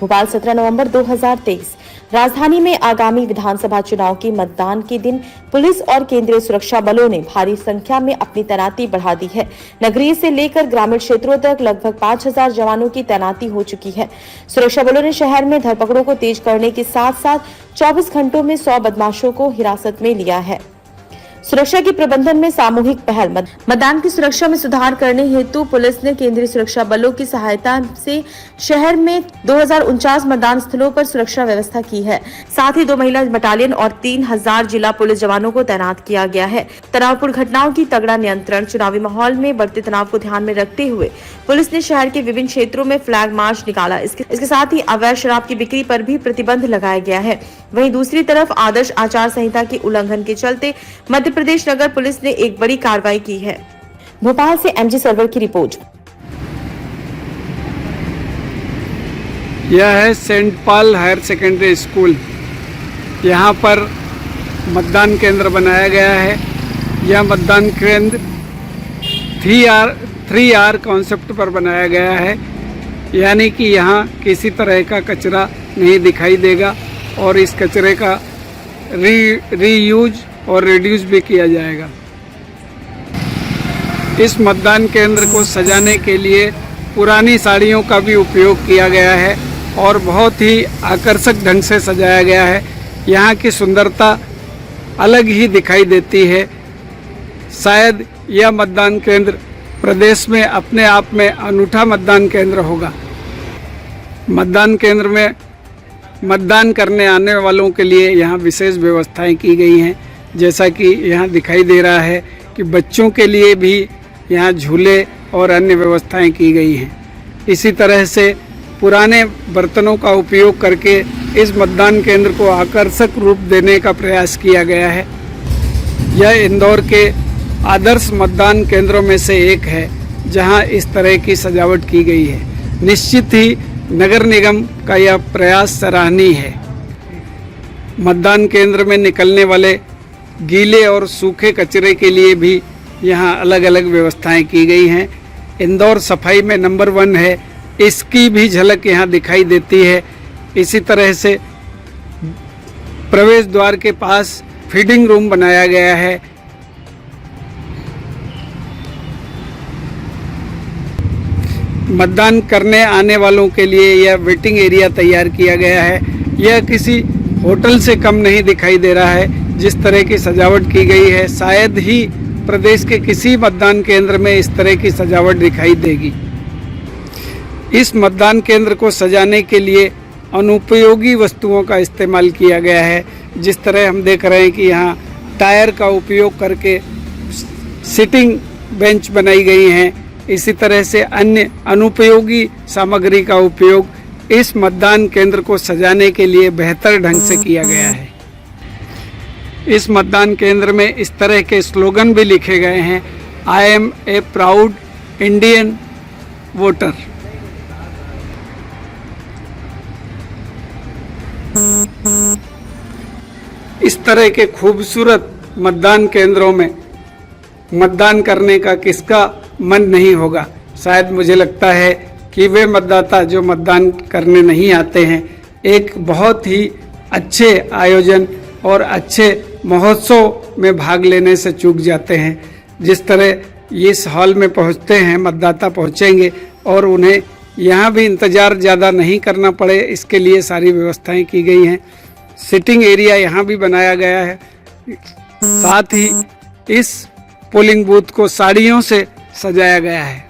भोपाल 17 नवंबर 2023 राजधानी में आगामी विधानसभा चुनाव के मतदान के दिन पुलिस और केंद्रीय सुरक्षा बलों ने भारी संख्या में अपनी तैनाती बढ़ा दी है। नगरीय से लेकर ग्रामीण क्षेत्रों तक लगभग 5000 जवानों की तैनाती हो चुकी है। सुरक्षा बलों ने शहर में धरपकड़ों को तेज करने के साथ साथ 24 घंटों में 100 बदमाशों को हिरासत में लिया है। सुरक्षा के प्रबंधन में सामूहिक पहल। मतदान की सुरक्षा में सुधार करने हेतु पुलिस ने केंद्रीय सुरक्षा बलों की सहायता से शहर में 2049 मतदान स्थलों पर सुरक्षा व्यवस्था की है। साथ ही 2 महिला बटालियन और 3000 जिला पुलिस जवानों को तैनात किया गया है। तनावपूर्ण घटनाओं की तगड़ा नियंत्रण। चुनावी माहौल में बढ़ते तनाव को ध्यान में रखते हुए पुलिस ने शहर के विभिन्न क्षेत्रों में फ्लैग मार्च निकाला। इसके साथ ही अवैध शराब की बिक्री पर भी प्रतिबंध लगाया गया है। वहीं दूसरी तरफ आदर्श आचार संहिता के उल्लंघन के चलते मध्य प्रदेश नगर पुलिस ने एक बड़ी कार्रवाई की है। भोपाल से एमजी सर्वर की रिपोर्ट। यह है saint Paul higher secondary school. यहाँ पर मतदान केंद्र बनाया गया है। यह मतदान केंद्र 3R कॉन्सेप्ट पर बनाया गया है, यानी कि यहाँ किसी तरह का कचरा नहीं दिखाई देगा और इस कचरे का रीयूज और रिड्यूस भी किया जाएगा। इस मतदान केंद्र को सजाने के लिए पुरानी साड़ियों का भी उपयोग किया गया है और बहुत ही आकर्षक ढंग से सजाया गया है। यहाँ की सुंदरता अलग ही दिखाई देती है। शायद यह मतदान केंद्र प्रदेश में अपने आप में अनूठा मतदान केंद्र होगा। मतदान केंद्र में मतदान करने आने वालों के लिए यहाँ विशेष व्यवस्थाएं की गई हैं, जैसा कि यहाँ दिखाई दे रहा है कि बच्चों के लिए भी यहाँ झूले और अन्य व्यवस्थाएं की गई हैं। इसी तरह से पुराने बर्तनों का उपयोग करके इस मतदान केंद्र को आकर्षक रूप देने का प्रयास किया गया है। यह इंदौर के आदर्श मतदान केंद्रों में से एक है जहाँ इस तरह की सजावट की गई है। निश्चित ही नगर निगम का यह प्रयास सराहनीय है। मतदान केंद्र में निकलने वाले गीले और सूखे कचरे के लिए भी यहाँ अलग अलग व्यवस्थाएं की गई हैं। इंदौर सफाई में नंबर 1 है, इसकी भी झलक यहाँ दिखाई देती है। इसी तरह से प्रवेश द्वार के पास फीडिंग रूम बनाया गया है। मतदान करने आने वालों के लिए यह वेटिंग एरिया तैयार किया गया है। यह किसी होटल से कम नहीं दिखाई दे रहा है। जिस तरह की सजावट की गई है, शायद ही प्रदेश के किसी मतदान केंद्र में इस तरह की सजावट दिखाई देगी। इस मतदान केंद्र को सजाने के लिए अनुपयोगी वस्तुओं का इस्तेमाल किया गया है। जिस तरह हम देख रहे हैं कि यहाँ टायर का उपयोग करके सिटिंग बेंच बनाई गई हैं। इसी तरह से अन्य अनुपयोगी सामग्री का उपयोग इस मतदान केंद्र को सजाने के लिए बेहतर ढंग से किया गया है। इस मतदान केंद्र में इस तरह के स्लोगन भी लिखे गए हैं, I am a proud Indian voter. इस तरह के खूबसूरत मतदान केंद्रों में मतदान करने का किसका मन नहीं होगा। शायद मुझे लगता है कि वे मतदाता जो मतदान करने नहीं आते हैं, एक बहुत ही अच्छे आयोजन और अच्छे महोत्सव में भाग लेने से चूक जाते हैं। जिस तरह इस हॉल में पहुंचते हैं, मतदाता पहुंचेंगे और उन्हें यहाँ भी इंतज़ार ज़्यादा नहीं करना पड़े, इसके लिए सारी व्यवस्थाएं की गई हैं। सिटिंग एरिया यहाँ भी बनाया गया है। साथ ही इस पोलिंग बूथ को साड़ियों से सजाया गया है।